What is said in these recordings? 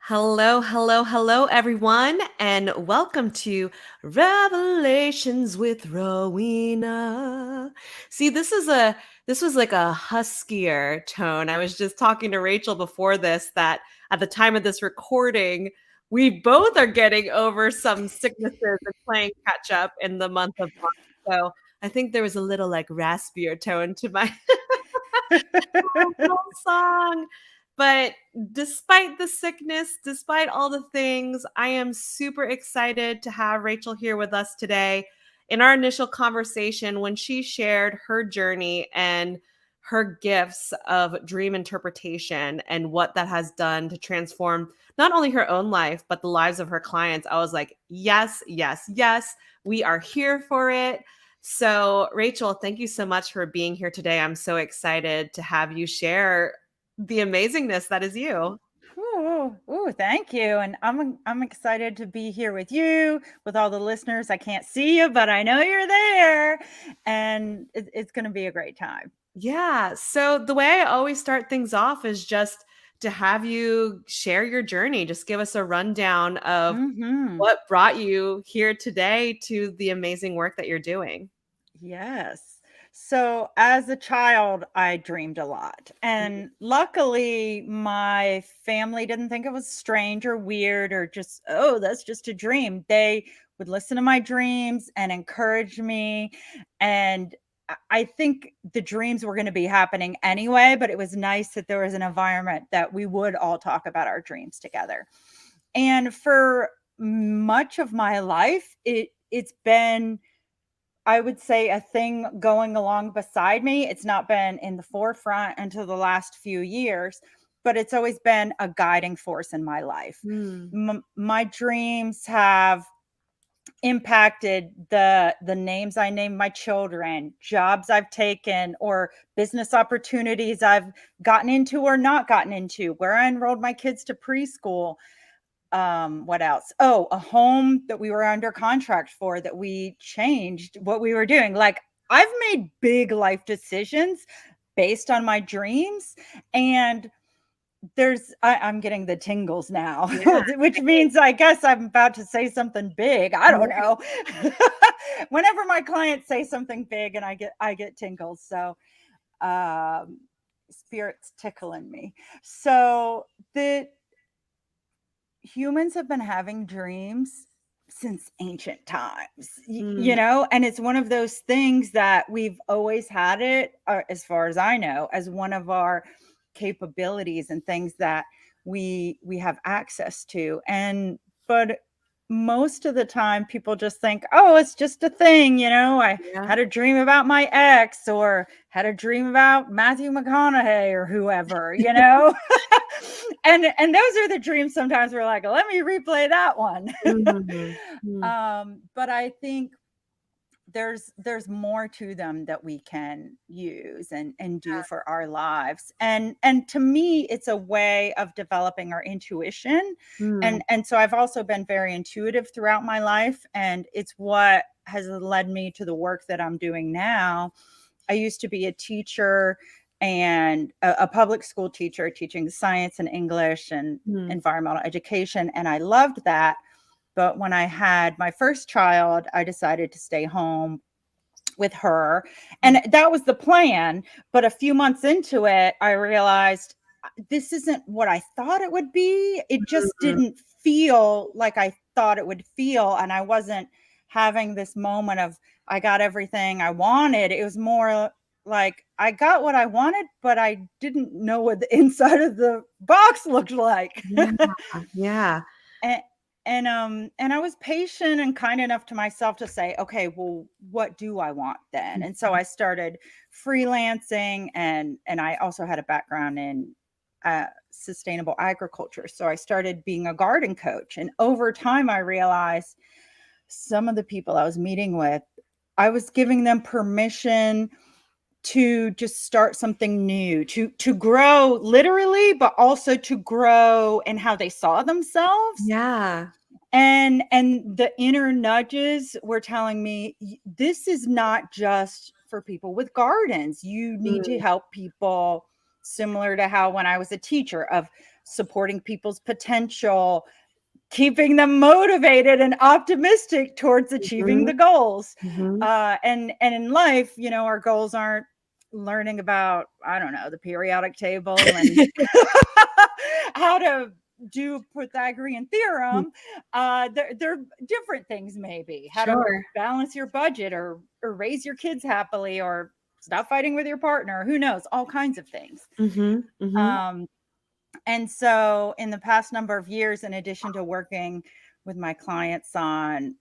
Hello, hello, hello, everyone, and welcome to Revelations with Rowena. See, this was like a huskier tone. I was just talking to Rachel before this that at the time of this recording, we both are getting over some sicknesses and playing catch up in the month of March. So I think there was a little like raspier tone to my little song. But despite the sickness, despite all the things, I am super excited to have Rachel here with us today. In our initial conversation, when she shared her journey and her gifts of dream interpretation and what that has done to transform not only her own life, but the lives of her clients, I was like, yes, yes, yes, we are here for it. So, Rachel, thank you so much for being here today. I'm so excited to have you share the amazingness that is you. Ooh, thank you. And I'm excited to be here with you, with all the listeners. I can't see you, but I know you're there, and it's going to be a great time. Yeah. So, the way I always start things off is just to have you share your journey. Just give us a rundown of Hmm. what brought you here today to the amazing work that you're doing. Yes. So as a child, I dreamed a lot. And luckily, my family didn't think it was strange or weird or just, oh, that's just a dream. They would listen to my dreams and encourage me. And I think the dreams were going to be happening anyway, but it was nice that there was an environment that we would all talk about our dreams together. And for much of my life, it's been, I would say, a thing going along beside me. It's not been in the forefront until the last few years, but it's always been a guiding force in my life. Mm. My dreams have impacted the names I named my children, jobs I've taken, or business opportunities I've gotten into or not gotten into, where I enrolled my kids to preschool. What else? Oh, a home that we were under contract for that we changed what we were doing. Like, I've made big life decisions based on my dreams. And I'm getting the tingles now, Yeah. which means I guess I'm about to say something big. I don't know. Whenever my clients say something big, and I get tingles. So um spirits tickling me. So the humans have been having dreams since ancient times, Mm. and it's one of those things that we've always had it, as far as I know, as one of our capabilities and things that we have access to. And but most of the time people just think, oh, it's just a thing. I Yeah. had a dream about my ex, or had a dream about Matthew McConaughey or whoever. And those are the dreams sometimes we're like, let me replay that one. Mhm. Mm. But I think there's more to them that we can use and do for our lives. And to me, it's a way of developing our intuition. Mm. And so I've also been very intuitive throughout my life, and it's what has led me to the work that I'm doing now. I used to be a teacher, and a public school teacher, teaching science and English and Mm. environmental education, and I loved that. But when I had my first child, I decided to stay home with her. Mm. And that was the plan. But a few months into it, I realized this isn't what I thought it would be. It just Mm. didn't feel like I thought it would feel. And I wasn't having this moment of, I got everything I wanted. It was more like I got what I wanted, but I didn't know what the inside of the box looked like. Yeah. Yeah. and and I was patient and kind enough to myself to say, okay, well, what do I want then? And so I started freelancing, and I also had a background in sustainable agriculture, so I started being a garden coach. And over time, I realized some of the people I was meeting with, I was giving them permission to just start something new, to grow literally, but also to grow in how they saw themselves. Yeah. And the inner nudges were telling me, this is not just for people with gardens. You need to Mm. help people, similar to how when I was a teacher, of supporting people's potential, keeping them motivated and optimistic towards achieving Mhm. the goals. Mhm. And in life, our goals aren't learning about, I don't know, the periodic table and how to do Pythagorean Mm. theorem. They're different things, maybe how to Sure. balance your budget, or raise your kids happily, or stop fighting with your partner. Who knows? All kinds of things. Mhm. Mhm. Um, and so, in the past number of years, in addition to working with my clients on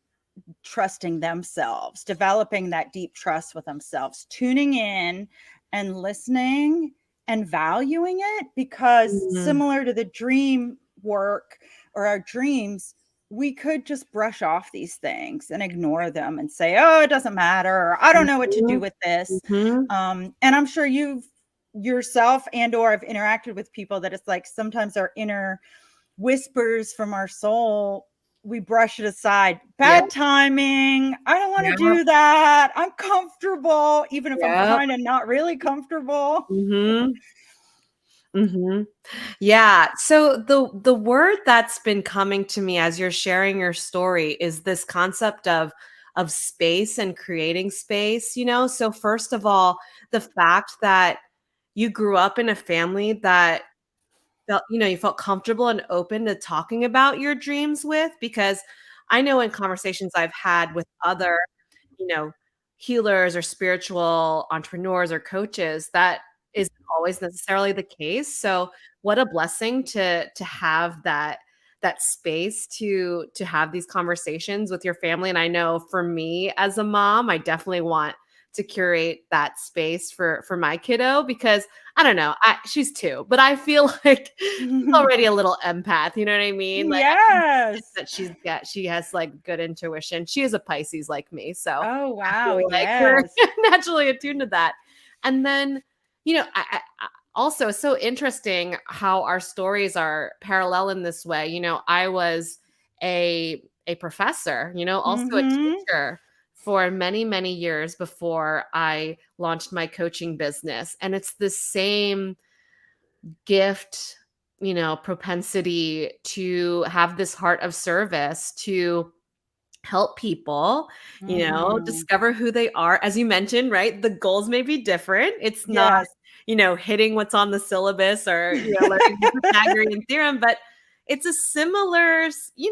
trusting themselves, developing that deep trust with themselves, tuning in and listening and valuing it, because Mm. similar to the dream work or our dreams, we could just brush off these things and ignore them and say, oh, it doesn't matter, or I don't know what to do Mhm. with this. Mhm. And I'm sure you've yourself and or have interacted with people that it's like sometimes our inner whispers from our soul, we brush it aside. Yeah. Bad timing. I don't want to Yeah. do that. I'm comfortable, even if I'm Yep. kind of not really comfortable. Mhm. Mhm. Yeah. So the word that's been coming to me as you're sharing your story is this concept of space and creating space, you know? So first of all, the fact that you grew up in a family that felt, you felt comfortable and open to talking about your dreams with, because I know in conversations I've had with other, you know, healers or spiritual entrepreneurs or coaches, that isn't always necessarily the case. So what a blessing to have that space to have these conversations with your family. And I know for me as a mom, I definitely want to curate that space for my kiddo, because I don't know, she's 2, but I feel like she's already a little empath, you know what I mean? Like, I can sense Yes. that she has, like, good intuition. She is a Pisces like me, so Oh, I wow. feel like we're Yes. naturally attuned to that. And then, I also, it's so interesting how our stories are parallel in this way. I was a professor, also a Mm-hmm. teacher for many, many years before I launched my coaching business. And it's the same gift, propensity to have this heart of service, to help people, Mm-hmm. discover who they are. As you mentioned, right? The goals may be different. It's not, Yes. hitting what's on the syllabus, or, learning the Pythagorean theorem, but it's a similar, you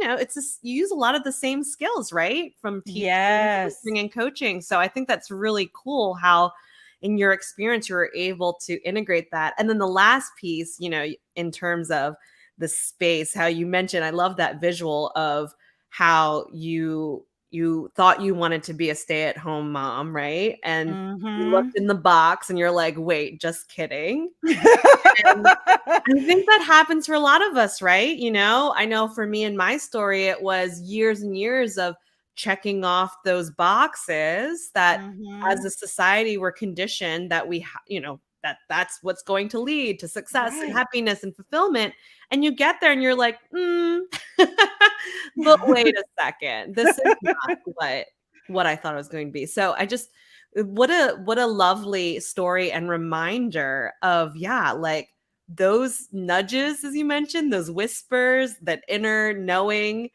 use a lot of the same skills, right? From teaching, Yes. coaching, and coaching. So I think that's really cool how in your experience you were able to integrate that. And then the last piece, in terms of the space, how you mentioned, I love that visual of how you thought you wanted to be a stay-at-home mom, right? And you Mm-hmm. looked in the box and you're like, "Wait, just kidding?" And I think that happens for a lot of us, right? I know for me in my story, it was years and years of checking off those boxes that Mm-hmm. as a society we're conditioned that that's what's going to lead to success and Right. happiness and fulfillment. And you get there and you're like, but wait a second, this is not what I thought it was going to be. So I just what a lovely story and reminder of, yeah, like those nudges, as you mentioned, those whispers, that inner knowing,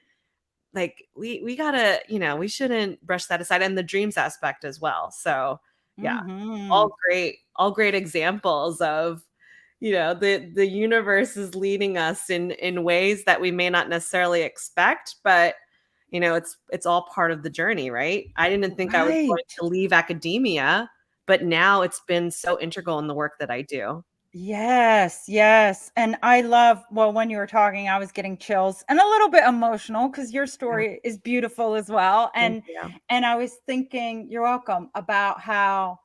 like we gotta, we shouldn't brush that aside, and the dreams aspect as well. So yeah, Mm-hmm. all great examples of, the universe is leading us in ways that we may not necessarily expect, but it's all part of the journey, right? I didn't think I was going Right. to leave academia, but now it's been so integral in the work that I do. Yes, yes. And I love, well, when you were talking, I was getting chills and a little bit emotional because your Yeah, story is beautiful as well. thank And you. and I was thinking, you're welcome, about how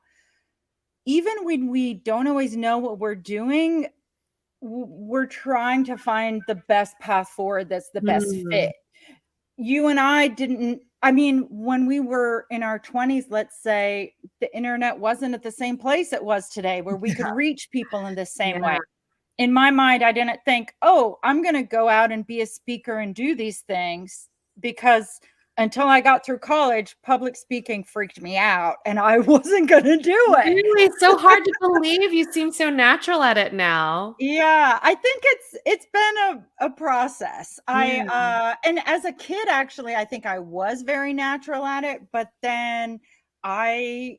even when we don't always know what we're doing, we're trying to find the best path forward that's the best Mm, fit. You and I didn't, I mean, when we were in our 20s, let's say, the internet wasn't at the same place it was today, where we could reach people in the same way. yeah, In my mind, I didn't think, oh, I'm going to go out and be a speaker and do these things, because until I got through college, public speaking freaked me out and I wasn't going to do it. Really? It's so hard to believe you seem so natural at it now. Yeah, I think it's been a process. Yeah. And as a kid actually, I think I was very natural at it, but then I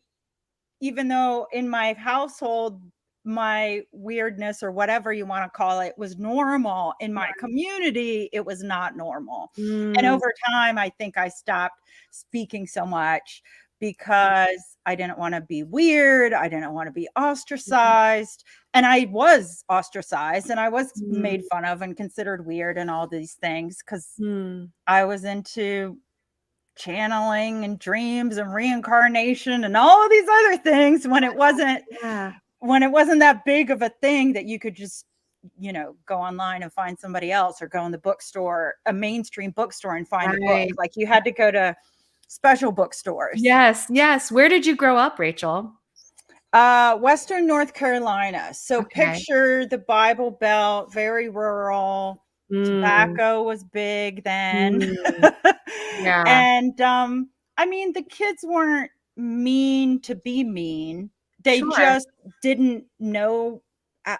even though in my household my weirdness or whatever you want to call it was normal, in my community it was not normal. And Mm, over time I think I stopped speaking so much because I didn't want to be weird, I didn't want to be ostracized, and I was ostracized and I was made mm, fun of and considered weird and all these things cuz mm. I was into channeling and dreams and reincarnation and all of these other things Yeah. when it wasn't that big of a thing that you could just, you know, go online and find somebody else or go in the bookstore, a mainstream bookstore, and find a book. Right. Like you had to go to special bookstores. Yes, yes. Where did you grow up, Rachel? Western North Carolina. So Okay. picture the Bible Belt, very rural. Mm, Tobacco was big then. mm. Yeah. And I mean, the kids weren't mean to be mean. They Sure. just didn't know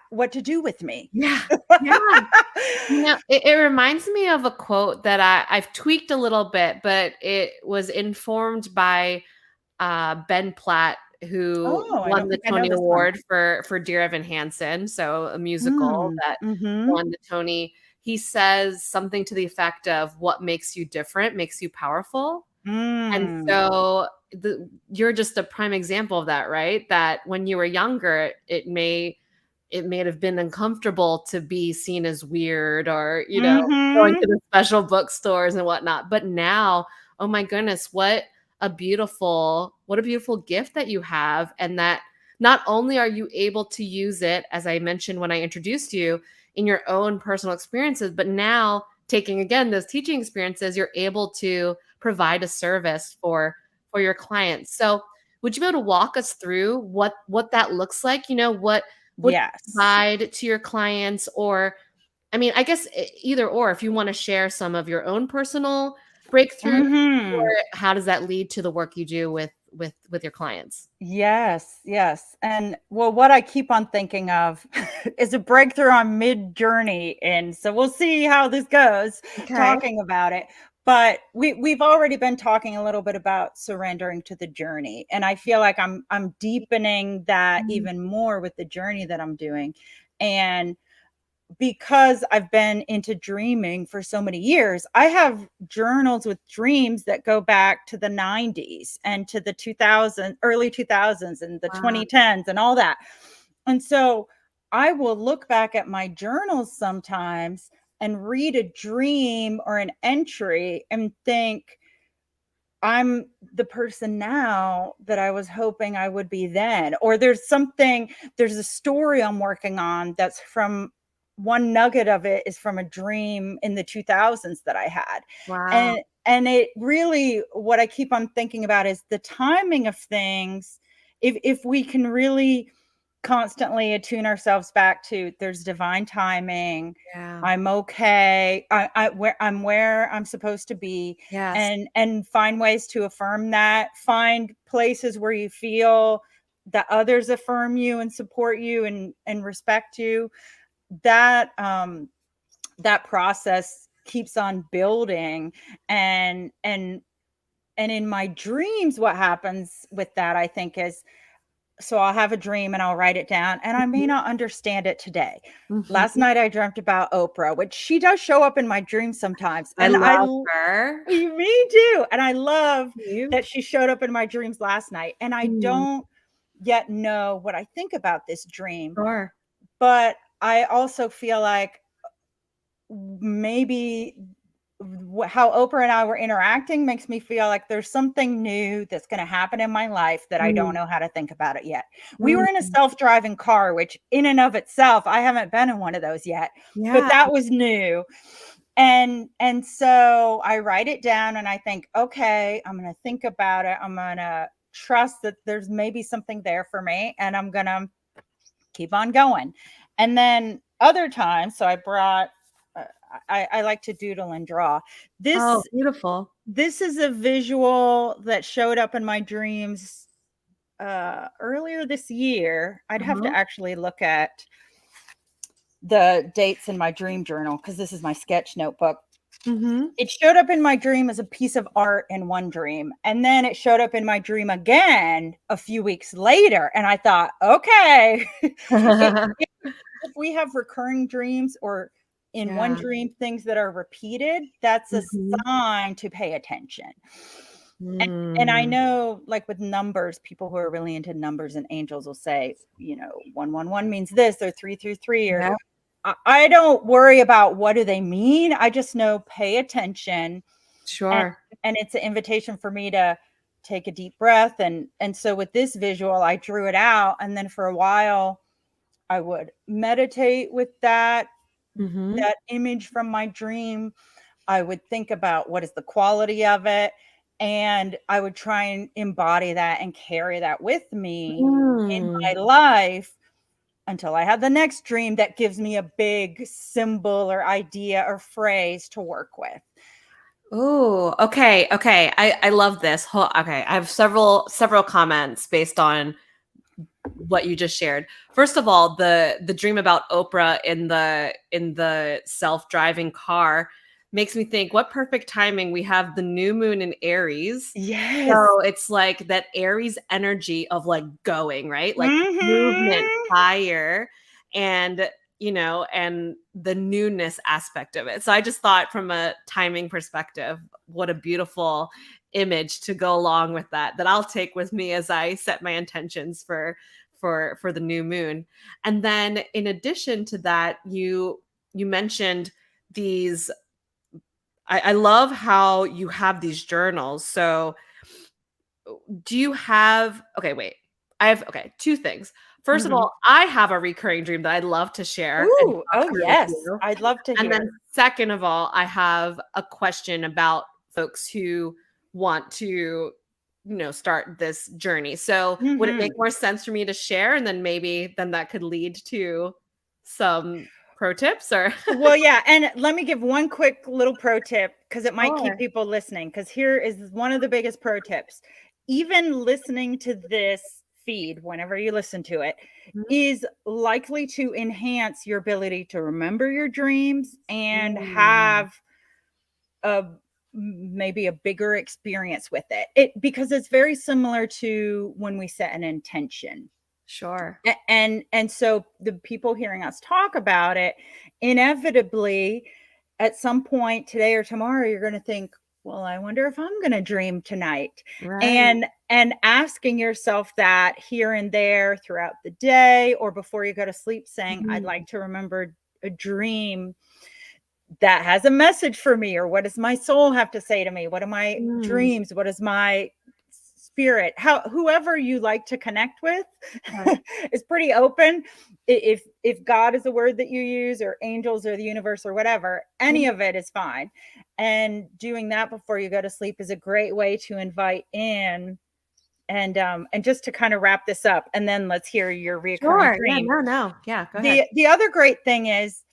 what to do with me. Yeah. Yeah. It reminds me of a quote that I've tweaked a little bit, but it was informed by Ben Platt, who Oh, I won don't the think I know Tony this one. Award for Dear Evan Hansen, so a musical Mm, that mhm. won the Tony. He says something to the effect of, "What makes you different makes you powerful." And Mm. so you're just a prime example of that, right? That when you were younger, it may have been uncomfortable to be seen as weird or, going Mhm. to the special bookstores and whatnot. But now, oh my goodness, what a beautiful gift that you have. And that not only are you able to use it, as I mentioned when I introduced you, in your own personal experiences, but now taking again those teaching experiences, you're able to provide a service for your clients. So would you be able to walk us through what that looks like? What you Yes. provide to your clients, or I mean, I guess either or, if you want to share some of your own personal breakthrough, or Mhm. how does that lead to the work you do with your clients? Yes, yes. And well, what I keep on thinking of is a breakthrough on mid journey. And so we'll see how this goes Okay. talking about it. But we've already been talking a little bit about surrendering to the journey. And I feel like I'm deepening that Mm, even more with the journey that I'm doing. And because I've been into dreaming for so many years, I have journals with dreams that go back to the 90s and to the 2000s, early 2000s and the wow. 2010s and all that. And so I will look back at my journals sometimes and read a dream or an entry and think, I'm the person now that I was hoping I would be then. Or there's a story I'm working on that's from one nugget of it is from a dream in the 2000s that I had. Wow. And it really, what I keep on thinking about is the timing of things. If we can really constantly attune ourselves back to there's divine timing. Yeah. I'm okay. I'm where I'm supposed to be, Yes. and find ways to affirm that. Find places where you feel that others affirm you and support you and respect you. That that process keeps on building, and in my dreams, what happens with that, I think, is so I'll have a dream and I'll write it down and I may Mhm, not understand it today. Last mhm. night I dreamt about Oprah, which she does show up in my dreams sometimes. I love her. Me too. And I love You? that she showed up in my dreams last night. And I Mm, don't yet know what I think about this dream, sure. but I also feel like maybe how Oprah and I were interacting makes me feel like there's something new that's going to happen in my life that I don't Mm, know how to think about it yet. We were in a mm. self-driving car, which in and of itself, I haven't been in one of those yet, but Yeah. that was new. And so I write it down and I think, okay, I'm going to think about it. I'm going to trust that there's maybe something there for me and I'm going to keep on going. And then other times, so I brought I like to doodle and draw. Oh, This beautiful. this is a visual that showed up in my dreams earlier this year. I'd have to Uh-huh. actually look at the dates in my dream journal because this is my sketch notebook. Mhm. It showed up in my dream as a piece of art in one dream, and then it showed up in my dream again a few weeks later, and I thought, okay, it, if we have recurring dreams or in one Yeah. dream things that are repeated, that's a Mhm. sign to pay attention. And I Mm. know, like with numbers, people who are really into numbers and angels will say, 111 means this, or 333, or Yeah, I don't worry about what do they mean. I just know pay attention, and sure. it's an invitation for me to take a deep breath. And so with this visual, I drew it out, and then for a while I would meditate with Mhm. that image from my dream. I would think about what is the quality of it, and I would try and embody that and carry that with me in Mm. my life until I had the next dream that gives me a big symbol or idea or phrase to work with. Ooh, okay, okay. I love this. Okay, I have several comments based on what you just shared. First of all, the dream about Oprah in the self-driving car makes me think what perfect timing we have the new moon in Aries. Yes. So it's like that Aries energy of like going, right? Like movement, Mhm. fire, and and the newness aspect of it. So I just thought from a timing perspective, what a beautiful image to go along with that I'll take with me as I set my intentions for the new moon. And then in addition to that, you mentioned these I love how you have these journals. So do you have okay, wait. I have okay, two things. First of Mhm. all, I have a recurring dream that I'd love to share and Ooh, talk oh, through with yes. you. I'd love to And hear. then second of all, I have a question about folks who want to, start this journey. So, would it make Mhm. more sense for me to share and then maybe then that could lead to some pro tips or Well, yeah, and let me give one quick little pro tip because it might keep Sure. people listening. Because here is one of the biggest pro tips. Even listening to this feed, whenever you listen to it, Mhm. is likely to enhance your ability to remember your dreams and Mm, have a maybe a bigger experience with it. Because it's very similar to when we set an intention. sure. And so the people hearing us talk about it, inevitably at some point today or tomorrow you're going to think, well, I wonder if I'm going to dream tonight. Right. And asking yourself that here and there throughout the day or before you go to sleep, saying, I'd Mhm. like to remember a dream that has a message for me, or what does my soul have to say to me, what are my Mm, dreams, what is my spirit, how whoever you like to connect with okay. is pretty open. If God is a word that you use, or angels, or the universe, or whatever, any Mhm. of it is fine. And doing that before you go to sleep is a great way to invite in. And just to kind of wrap this up, and then let's hear your reoccurring Sure. Yeah, dream. no, no. Yeah, go ahead. The other great thing is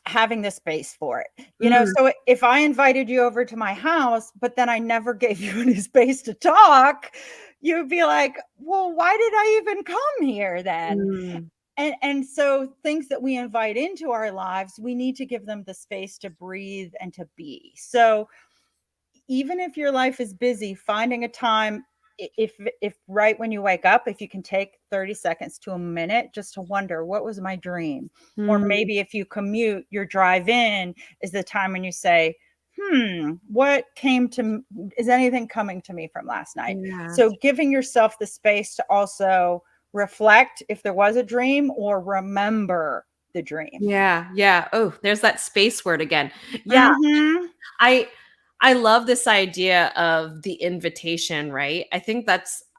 having the space for it. Mm, So if I invited you over to my house, but then I never gave you any space to talk, you'd be like, well, why did I even come here then? mm, And so things that we invite into our lives, we need to give them the space to breathe and to be. So even if your life is busy, finding a time, if right when you wake up, if you can take 30 seconds to a minute just to wonder, what was my dream? Or mm, maybe if you commute, your drive in is the time when you say, what came to is anything coming to me from last night? yeah. So giving yourself the space to also reflect if there was a dream, or remember the dream. Yeah, yeah. Oh, there's that space word again. Yeah, Mhm. I I love this idea of the invitation, right? I think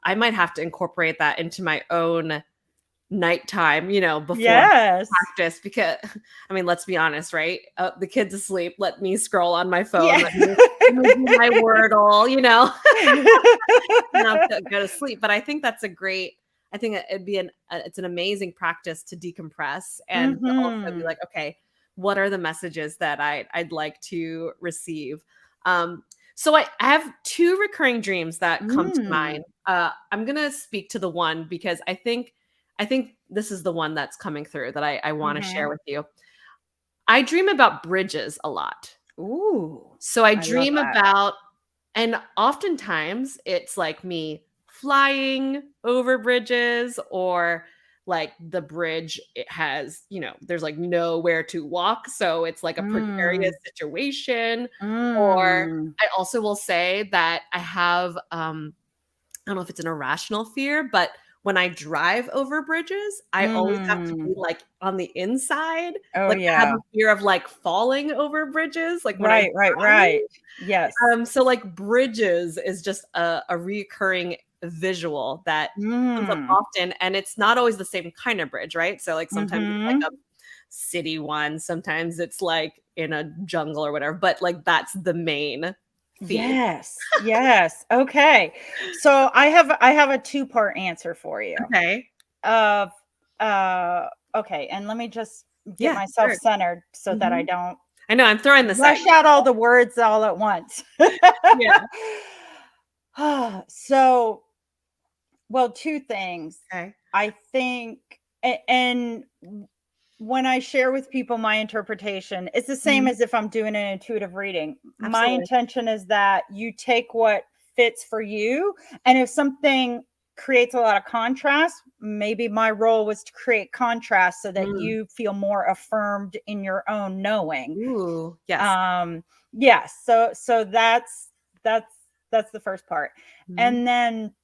I might have to incorporate that into my own nighttime, before Yes. practice because I mean, let's be honest, right? The kid's asleep, let me scroll on my phone, Yeah. let me do my Wordle, enough to go to sleep. But I think that's a great. It's an amazing practice to decompress and to also be Mhm. like, okay, what are the messages that I'd like to receive. Um, so I have two recurring dreams that come to mind. Mm. I'm gonna speak to the one because I think this is the one that's coming through that I want to share Mhm. with you. I dream about bridges a lot. Ooh, So I I love dream that. about, and oftentimes it's like me flying over bridges, or like the bridge, it has, there's like nowhere to walk. So it's like a precarious Mm. situation. Or Mm. I also will say that I have, I don't know if it's an irrational fear, but when I drive over bridges, I always have to Mm. be like on the inside. Oh, Like I have yeah. a fear of like falling over bridges, like when I Right, right, drive. right. Yes. So like bridges is just a recurring visual that comes up Mm. often, and it's not always the same kind of bridge, right? So like sometimes it's like a Mhm. city one, sometimes it's like in a jungle or whatever, but like that's the main theme. Yes, yes. Okay. So I have a two-part answer for you. Okay. Of okay, and let me just get Yeah, myself sure. centered so that I Mhm. don't I know, I'm throwing this at rush you. out all the words all at once. Yeah. So, well, two things. Okay. I think when I share with people my interpretation, it's the same Mhm. as if I'm doing an intuitive reading. My Absolutely. intention is that you take what fits for you. And if something creates a lot of contrast, maybe my role was to create contrast so that Mm. you feel more affirmed in your own knowing. Ooh, yes. Um, yes. So that's that's the first part. Mhm. And then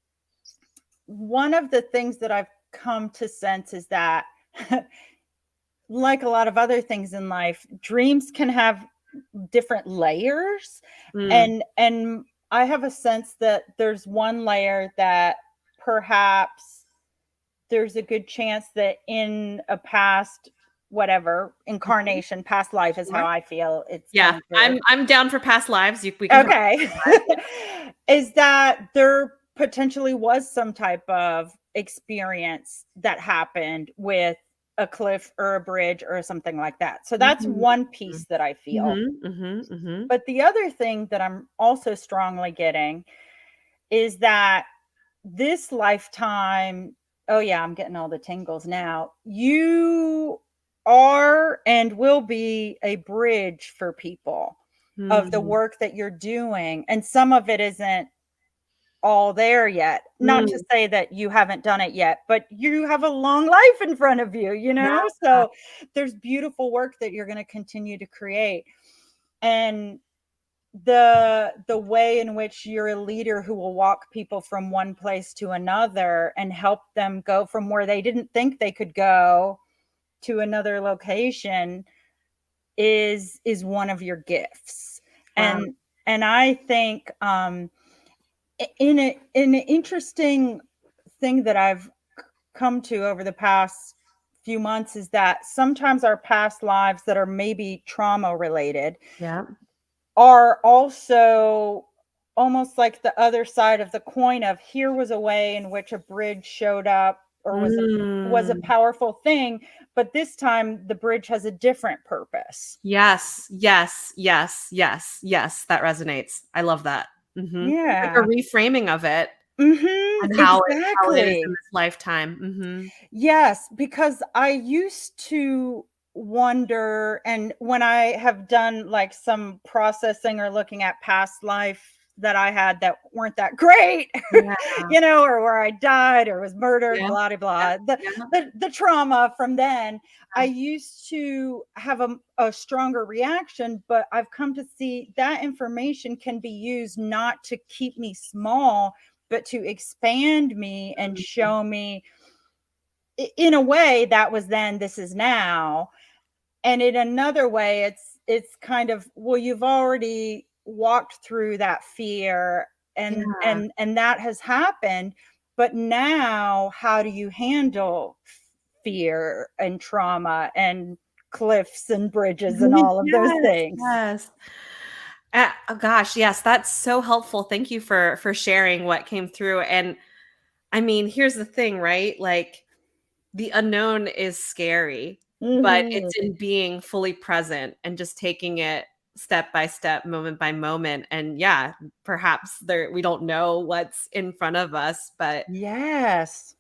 one of the things that I've come to sense is that like a lot of other things in life, dreams can have different layers, Mm. and I have a sense that there's one layer that perhaps there's a good chance that in a past whatever Mhm. incarnation, past life is how Sure. I feel it's Yeah, coming through. I'm down for past lives. We can talk Okay. past lives, yeah. Is that there potentially was some type of experience that happened with a cliff or a bridge or something like that. So that's Mhm. one piece that I feel. Mhm, mhm, mhm. But the other thing that I'm also strongly getting is that this lifetime, oh yeah, I'm getting all the tingles now. You are and will be a bridge for people of the Mm. work that you're doing. And some of it isn't all there yet. Not to Mm. say that you haven't done it yet, but you have a long life in front of you, you Yeah. know? So there's beautiful work that you're going to continue to create. And the way in which you're a leader who will walk people from one place to another and help them go from where they didn't think they could go to another location is one of your gifts. Wow. And I think in an interesting thing that I've come to over the past few months is that sometimes our past lives that are maybe trauma related Yeah. are also almost like the other side of the coin of here was a way in which a bridge showed up or was a Mm. powerful thing, but this time the bridge has a different purpose. Yes, yes, yes, yes, yes, that resonates. I love that. Mhm. Like a Yeah. reframing of it Mhm, and how it is in exactly. this lifetime. Mhm. Yes, because I used to wonder, and when I have done like some processing or looking at past life that I had that weren't that great, Yeah, or where I died or was murdered, yeah, blah de yeah, blah. The, yeah, the the trauma from then, I yeah. used to have a stronger reaction, but I've come to see that information can be used not to keep me small, but to expand me and Mhm. show me in a way that was then, this is now. And in another way it's kind of, well, you've already walked through that fear Yeah. and that has happened, but now how do you handle fear and trauma and cliffs and bridges and all of those Yes, things? yes. Oh gosh, yes, that's so helpful. Thank you for sharing what came through. And I mean, here's the thing, right? Like the unknown is scary. but Mhm. it's in being fully present and just taking it step by step, moment by moment, and yeah, perhaps there we don't know what's in front of us, but Yes.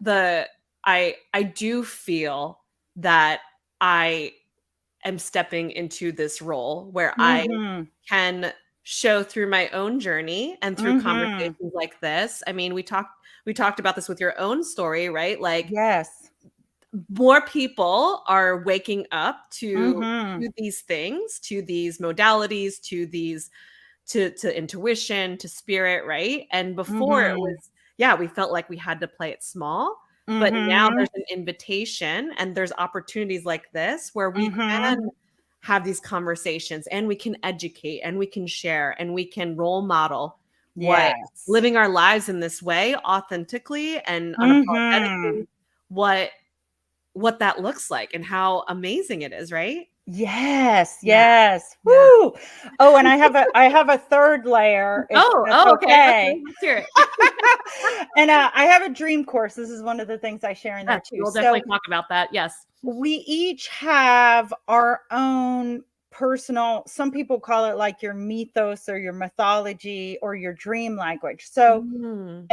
the I do feel that I am stepping into this role where I Mhm. can show through my own journey and through Mhm. conversations like this. I mean, we talked about this with your own story, right? Like Yes. more people are waking up Mhm. to these things, to these modalities, to these to intuition, to spirit, right? And before it Mhm. was yeah, we felt like we had to play it small, but now Mhm. there's an invitation and there's opportunities like this where we can Mhm. have these conversations and we can educate and we can share and we can role model what Yes. living our lives in this way authentically and unapologetically Mhm. what that looks like and how amazing it is, right? Yes, Yeah, yes. yeah. Woo! Oh, and I have a third layer, if that's Okay, okay. let's hear it. And, I have a dream course. This is one of the things I share in there Yes, too. we'll definitely So, talk about that, yes. we each have our own personal, some people call it like your mythos or your mythology or your dream language. So, Mm.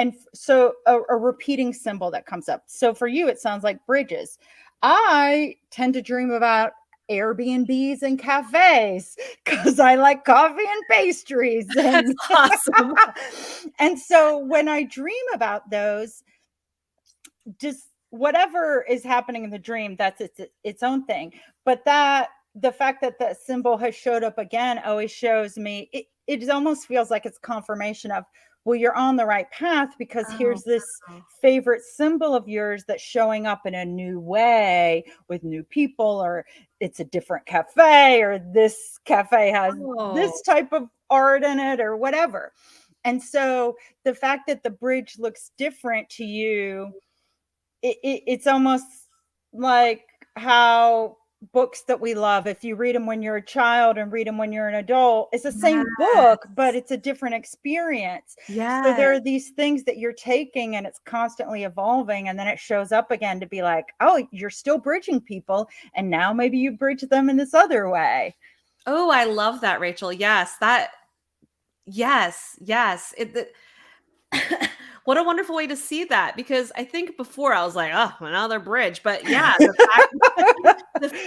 a repeating symbol that comes up. So for you, it sounds like bridges. I tend to dream about Airbnbs and cafes because I like coffee and pastries. That's awesome. And so when I dream about those, just whatever is happening in the dream, that's its own thing. But that the fact that that symbol has showed up again always shows me it almost feels like it's confirmation of, well, you're on the right path because Oh, here's this wow. favorite symbol of yours that's showing up in a new way with new people, or it's a different cafe, or this cafe has Oh, this type of art in it, or whatever. And so the fact that the bridge looks different to you, it's almost like how books that we love, if you read them when you're a child and read them when you're an adult, it's the same book, but yes. it's a different experience. So Yes. there are these things that you're taking and it's constantly evolving, and then it shows up again to be like, oh, you're still bridging people, and now maybe you bridge them in this other way. Oh, I love that, Rachel. Yes, that yes, yes. What a wonderful way to see that because I think before I was like, "Oh, another bridge," but yeah, the fact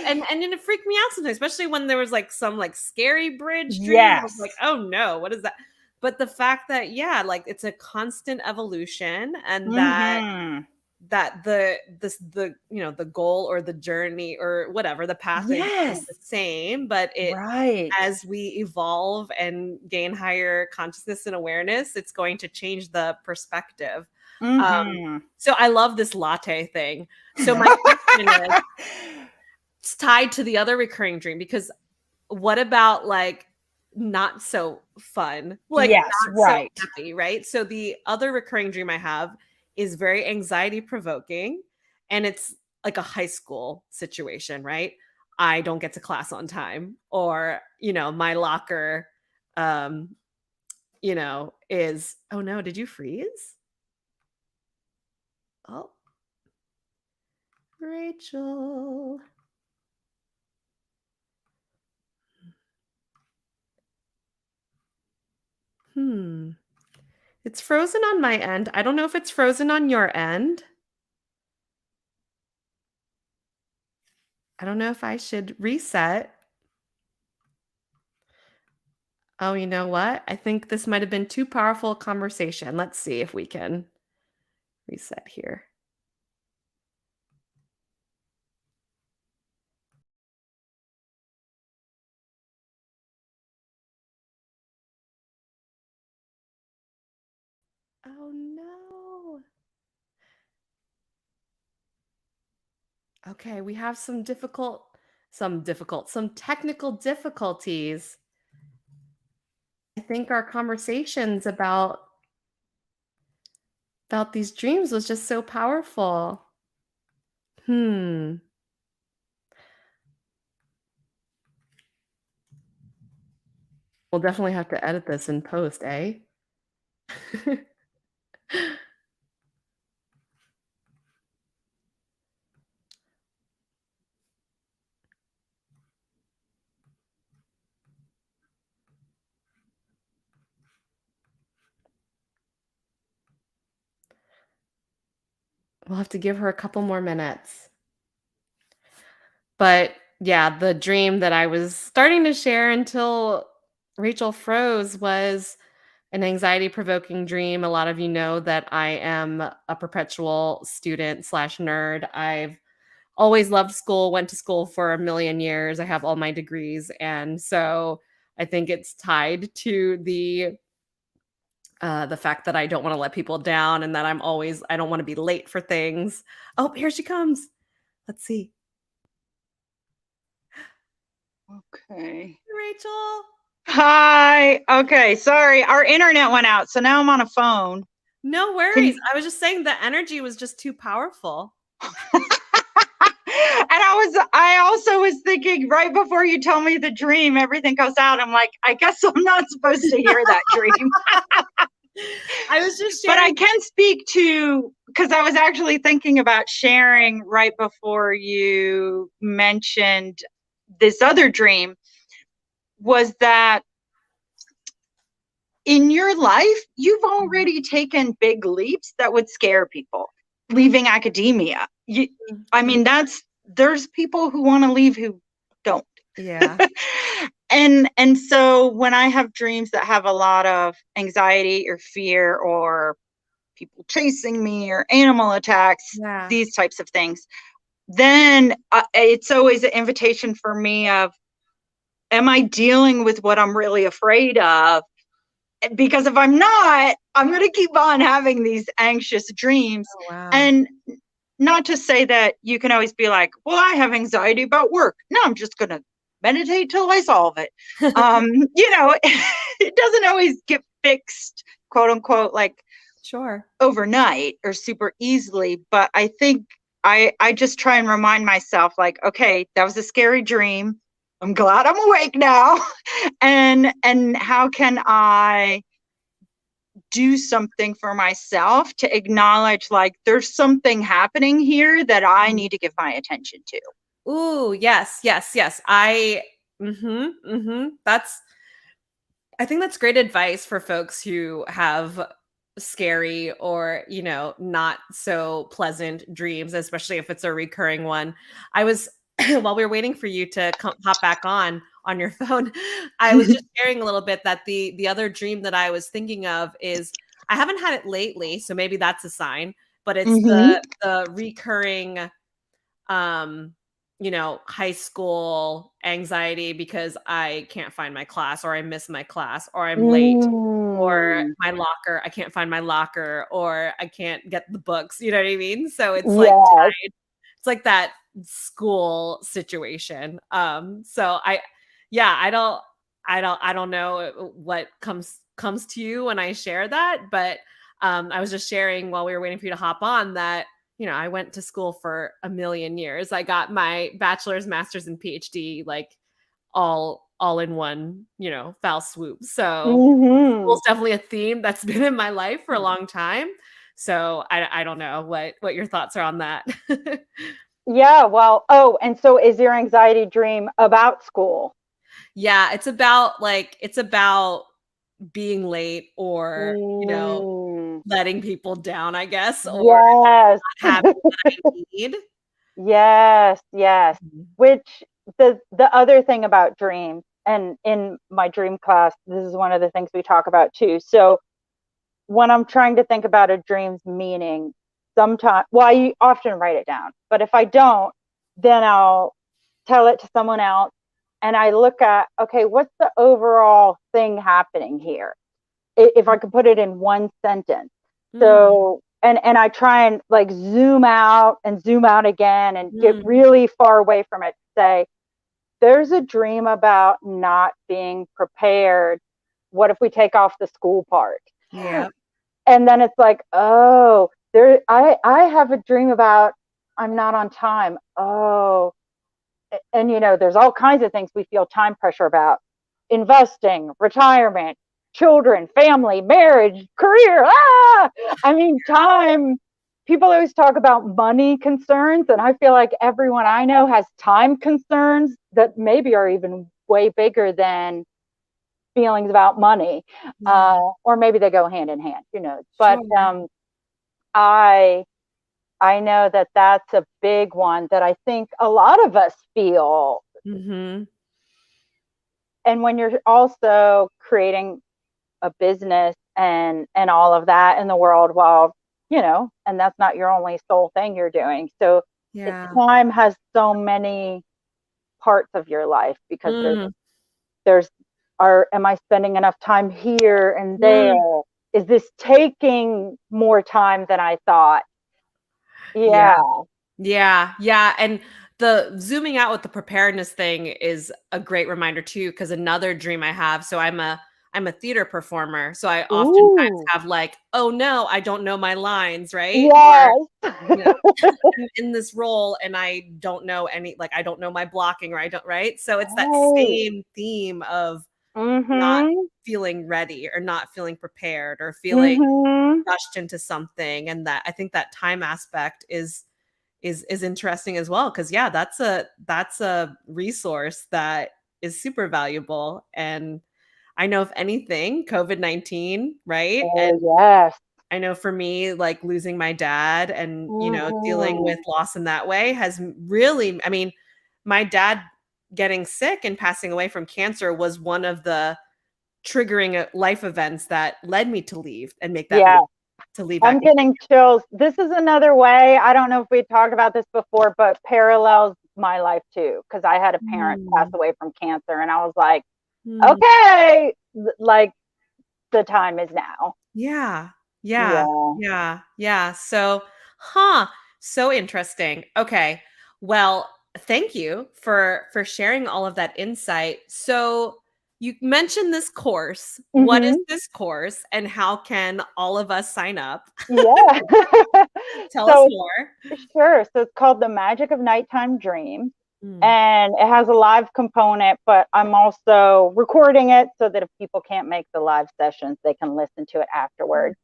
and then it freaked me out sometimes, especially when there was, like, some, like, scary bridge dream. I was like, Yes. "Oh, no, what is that?" But the fact that, yeah, like, it's a constant evolution and that Mhm. the goal or the journey or whatever, the path is Yes. the same, but it Right. as we evolve and gain higher consciousness and awareness, it's going to change the perspective. Um, Mhm. so I love this latte thing. So my question is, it's tied to the other recurring dream because what about like not so fun, like Yes, not so right. happy, right? So the other recurring dream I have is very anxiety provoking and it's like a high school situation, right? I don't get to class on time or, my locker um, is oh no, did you freeze? Oh, Rachel. Hmm. It's frozen on my end. I don't know if it's frozen on your end. I don't know if I should reset. Oh, you know what? I think this might have been too powerful a conversation. Let's see if we can reset here. Oh no. Okay, we have some technical difficulties. I think our conversations about these dreams was just so powerful. Hmm. We'll definitely have to edit this in post, eh? We'll have to give her a couple more minutes. But yeah, the dream that I was starting to share until Rachel froze was an anxiety provoking dream. A lot of you know that I am a perpetual student slash nerd. I've always loved school, went to school for a million years. I have all my degrees. And so I think it's tied to the fact that I don't want to let people down and that I don't want to be late for things. Oh, here she comes. Let's see. Okay. Rachel. Hi. Okay. Sorry. Our internet went out. So now I'm on a phone. No Can worries. you? I was just saying the energy was just too powerful. And I also was thinking right before you told me the dream, everything goes out. I'm like, I guess I'm not supposed to hear that dream. I was just But I sharing. can speak to, because I was actually thinking about sharing right before you mentioned this other dream, was that in your life, you've already taken big leaps that would scare people. Mhm, Leaving academia. I mhm. mean, there's people who want to leave who don't. Yeah. And so when I have dreams that have a lot of anxiety or fear or people chasing me or animal attacks, Yeah. these types of things, then it's always an invitation for me of, am I dealing with what I'm really afraid of? Because if I'm not, I'm going to keep on having these anxious dreams. Oh, wow. And not to say that you can always be like, well, I have anxiety about work. No, I'm just going to meditate till I solve it. It doesn't always get fixed, quote unquote, like Sure. overnight or super easily. But I think I just try and remind myself, like, okay, that was a scary dream. I'm glad I'm awake now. And how can I do something for myself to acknowledge, like, there's something happening here that I Mhm. need to give my attention to. Ooh, yes, yes, yes. Mhm, mhm. I think that's great advice for folks who have scary or, not so pleasant dreams, especially if it's a recurring one. I was while we were waiting for you to hop back on your phone, I was just sharing a little bit that the other dream that I was thinking of is I haven't had it lately, so maybe that's a sign, but it's Mm-hmm. the recurring um, high school anxiety because I can't find my class or I miss my class or I'm late or Mm. my locker, I can't find my locker or I can't get the books, you know what I mean? So Yes. it's like that school situation. So yeah, I don't know what comes to you when I share that, but I was just sharing while we were waiting for you to hop on that I went to school for a million years. I got my bachelor's, master's, and PhD like all in one, foul swoop. So Mm-hmm. school's definitely a theme that's been in my life for a long time. So I don't know what your thoughts are on that. Yeah, well, oh, and so is your anxiety dream about school? Yeah, it's about being late or, Mm. letting people down, I guess, or Yes. not having what I need. Yes, yes. Mhm. Which the other thing about dreams, and in my dream class, this is one of the things we talk about too. So when I'm trying to think about a dream's meaning, sometimes, well, I often write it down, but if I don't, then I'll tell it to someone else and I look at, okay, what's the overall thing happening here? If I could put it in one sentence. Mm, So, and I try and like zoom out and zoom out again and get mm, really far away from it. Say, there's a dream about not being prepared. What if we take off the school part? yeah, And then it's like, oh, I have a dream about I'm not on time. Oh, and there's all kinds of things we feel time pressure about: investing, retirement, children, family, marriage, career. I mean, time. People always talk about money concerns, and I feel like everyone I know has time concerns that maybe are even way bigger than feelings about money, yeah, or maybe they go hand in hand, who knows. But sure. I I know that that's a big one that I think a lot of us feel. Mhm. And when you're also creating a business and all of that in the world, while, and that's not your only sole thing you're doing. So Yeah. time has so many parts of your life, because Mm. there's am I spending enough time here and there? Mm. Is this taking more time than I thought? Yeah. Yeah. Yeah, yeah, and the zooming out with the preparedness thing is a great reminder too, because another dream I have, so I'm a theater performer, so I oftentimes Ooh. have like, "Oh no, I don't know my lines," right? Or, Yes. you know, I'm in this role and I don't know any like, I don't know my blocking, or I don't right? So it's that Right. same theme of not Mhm. feeling ready or not feeling prepared or feeling Mhm. rushed into something, and that I think that time aspect is interesting as well, because yeah, that's a resource that is super valuable. And I know, if anything, COVID-19, right? Oh, And yes. I know for me, like losing my dad and, dealing with Mhm. loss in that way has really, I mean, my dad getting sick and passing away from cancer was one of the triggering life events that led me to leave and make that move Yeah. to leave I'm academia. getting chills. This is another way, I don't know if we talked about this before, but parallels my life too, because I had a parent pass Mm, away from cancer, and I was like, mm. okay, like the time is now. Yeah. Yeah. Yeah. Yeah. Yeah. So, huh, so interesting. Okay. Well, thank you for sharing all of that insight. So, you mentioned this course. What is Hmm. this course and how can all of us sign up? Yeah. Tell us So more. sure. So it's called The Magic of Nighttime Dreams. Mm, And it has a live component, but I'm also recording it so that if people can't make the live sessions, they can listen to it mm, afterwards.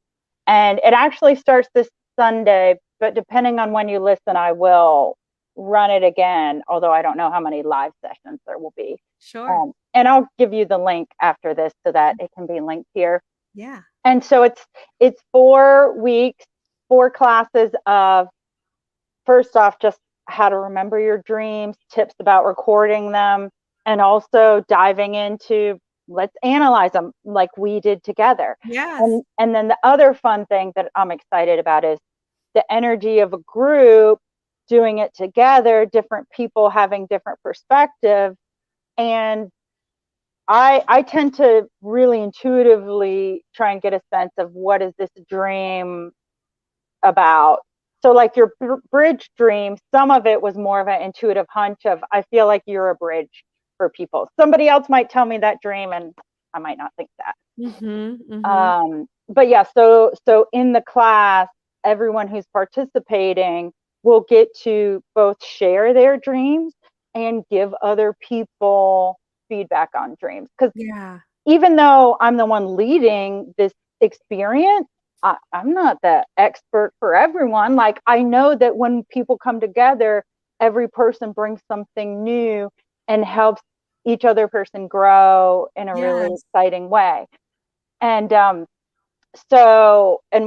And it actually starts this Sunday, but depending on when you listen, I will run it again, although I don't know how many live sessions there will be. sure. And I'll give you the link after this so that it can be linked here. Yeah. And so it's 4 weeks, 4 classes of, first off, just how to remember your dreams, tips about recording them, and also diving into, let's analyze them like we did together. Yes. And then the other fun thing that I'm excited about is the energy of a group doing it together, different people having different perspectives. And I tend to really intuitively try and get a sense of what is this dream about. So, like your bridge dream, some of it was more of an intuitive hunch of, I feel like you're a bridge for people. Somebody else might tell me that dream, and I might not think that. Mhm. Mhm. But yeah, so in the class, everyone who's participating will get to both share their dreams and give other people feedback on dreams. Because Yeah. even though I'm the one leading this experience, I'm not the expert for everyone. Like, I know that when people come together, every person brings something new and helps each other person grow in a really Yes. exciting way. And and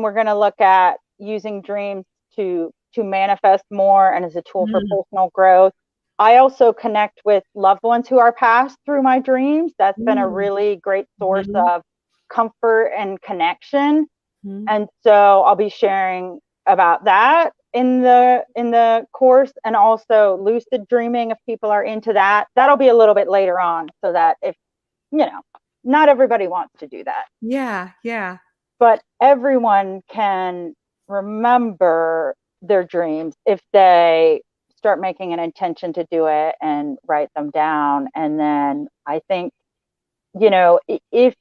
we're going to look at using dreams to manifest more and as a tool for Mm, personal growth. I also connect with loved ones who are passed through my dreams. That's been a mm, really great source mhm, of comfort and connection. mhm. And so I'll be sharing about that in the course, and also lucid dreaming if people are into that. That'll be a little bit later on, so that if, you know, not everybody wants to do that, Yeah, yeah. but everyone can remember their dreams if they start making an intention to do it and write them down. And then I think, if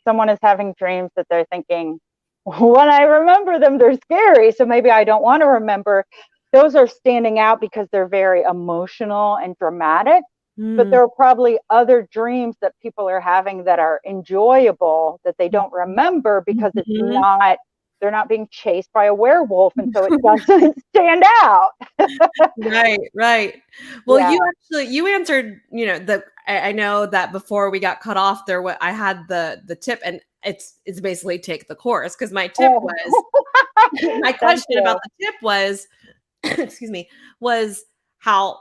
someone is having dreams that they're thinking, when I remember them, they're scary, so maybe I don't want to remember, those are standing out because they're very emotional and dramatic. But Mm, there are probably other dreams that people are having that are enjoyable that they mm, don't remember because mhm. they're not being chased by a werewolf, and so it doesn't stand out. Right, right. Well, Yeah. you answered, I know that before we got cut off I had the tip, and it's basically take the course, because my tip Oh. was My Thank question about you. the tip was, excuse me, was I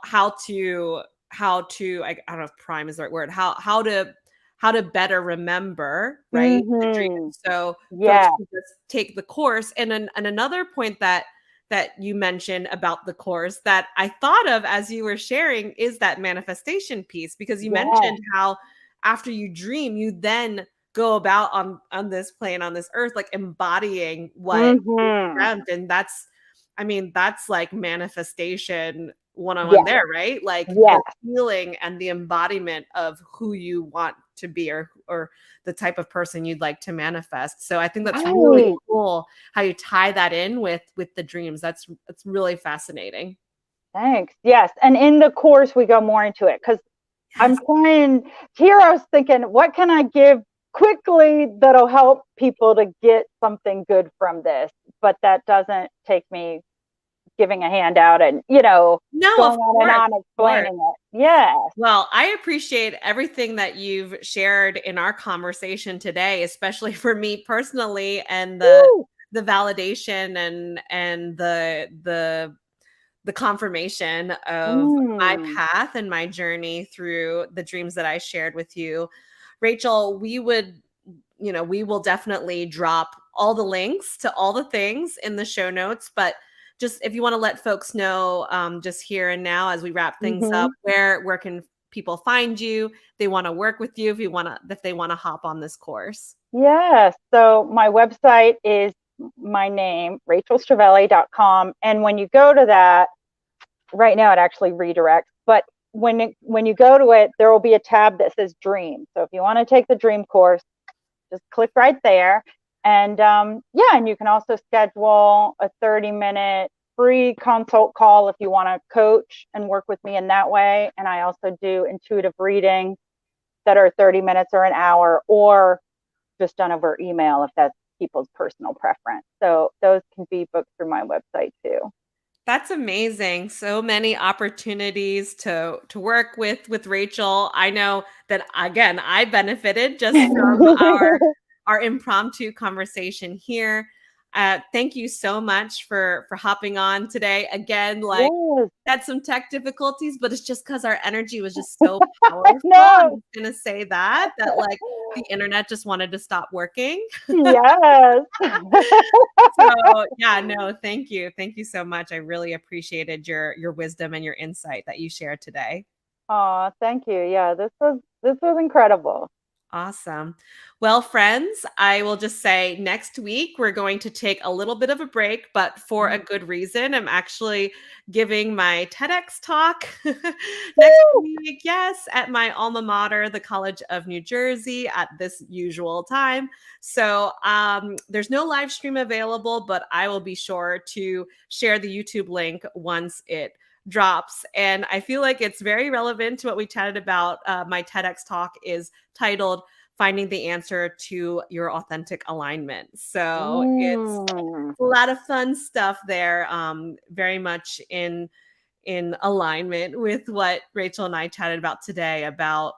don't know if prime is the right word, how to better remember, right, the Mhm. dreams. So folks Yeah. can just take the course. And another point that you mentioned about the course that I thought of as you were sharing is that manifestation piece, because you Yeah. mentioned how after you dream, you then go about on this plane, on this earth, like embodying what you Mhm. dreamt. And that's like manifestation one-on-one Yeah. there, right? Like Yeah. the feeling and the embodiment of who you want to be, or the type of person you'd like to manifest. So I think that's really Right. cool how you tie that in with the dreams. That's really fascinating. Thanks. Yes. And in the course, we go more into it because I'm Yes. trying. Here, I was thinking, what can I give quickly that'll help people to get something good from this? But that doesn't take me giving a handout and, No, going of on and course, on of course. explaining it. Yeah. Well, I appreciate everything that you've shared in our conversation today, especially for me personally, and the Woo. the validation and the confirmation of my Mm. path and my journey through the dreams that I shared with you. Rachel, we will definitely drop all the links to all the things in the show notes, but just if you want to let folks know, just here and now as we wrap things up, Hmm. where can people find you? They want to work with you, if they want to hop on this course. Yeah. So my website is my name, rachelstrivelli.com. And when you go to that, right now it actually redirects, but when you go to it, there will be a tab that says dream. So if you want to take the dream course, just click right there. And yeah, and you can also schedule a 30-minute free consult call if you want to coach and work with me in that way. And I also do intuitive reading that are 30 minutes or an hour, or just done over email if that's people's personal preference. So those can be booked through my website too. That's amazing. So many opportunities to work with Rachel. I know that again, I benefited just from our impromptu conversation here. Thank you so much for hopping on today. Again, like Yes. had some tech difficulties, but it's just because our energy was just so powerful. I'm No. just gonna say that like the internet just wanted to stop working. Yes. So yeah, no, thank you. Thank you so much. I really appreciated your wisdom and your insight that you shared today. Oh, thank you. Yeah, this was incredible. Awesome. Well, friends, I will just say next week we're going to take a little bit of a break, but for a good reason. I'm actually giving my TEDx talk next Woo! week. Yes, at my alma mater, the College of New Jersey, at this usual time. So there's no live stream available, but I will be sure to share the YouTube link once it drops. And I feel like it's very relevant to what we chatted about. My TEDx talk is titled Finding the Answer to Your Authentic Alignment. So it's Mm. a lot of fun stuff there, very much in alignment with what Rachel and I chatted about today, about,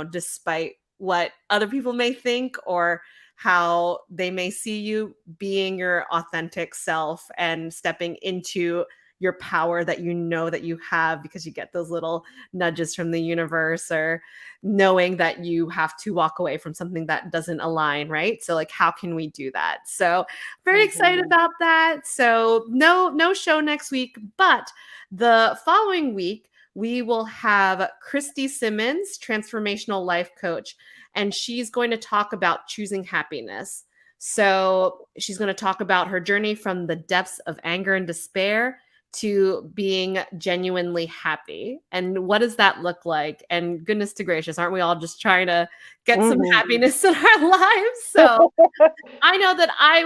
despite what other people may think or how they may see you, being your authentic self and stepping into your power that you know that you have, because you get those little nudges from the universe, or knowing that you have to walk away from something that doesn't align, right? So like, how can we do that? So very excited Mhm. about that. So no show next week, but the following week, we will have Christy Simmons, transformational life coach, and she's going to talk about choosing happiness. So she's going to talk about her journey from the depths of anger and despair to being genuinely happy. And what does that look like? And goodness to gracious, aren't we all just trying to get some Mhm. happiness in our lives? So I know that I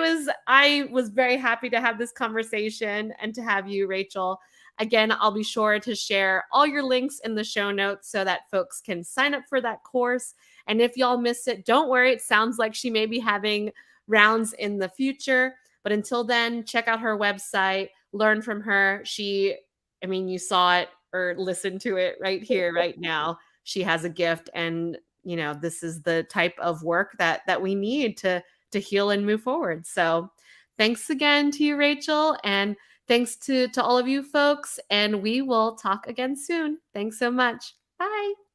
was very happy to have this conversation and to have you, Rachel. Again, I'll be sure to share all your links in the show notes so that folks can sign up for that course. And if y'all miss it, don't worry. It sounds like she may be having rounds in the future. But until then, check out her website, learn from her. You saw it or listened to it right here, right now. She has a gift, and this is the type of work that we need to heal and move forward. So Thanks again to you, Rachel, and thanks to all of you folks. And we will talk again soon. Thanks so much. Bye.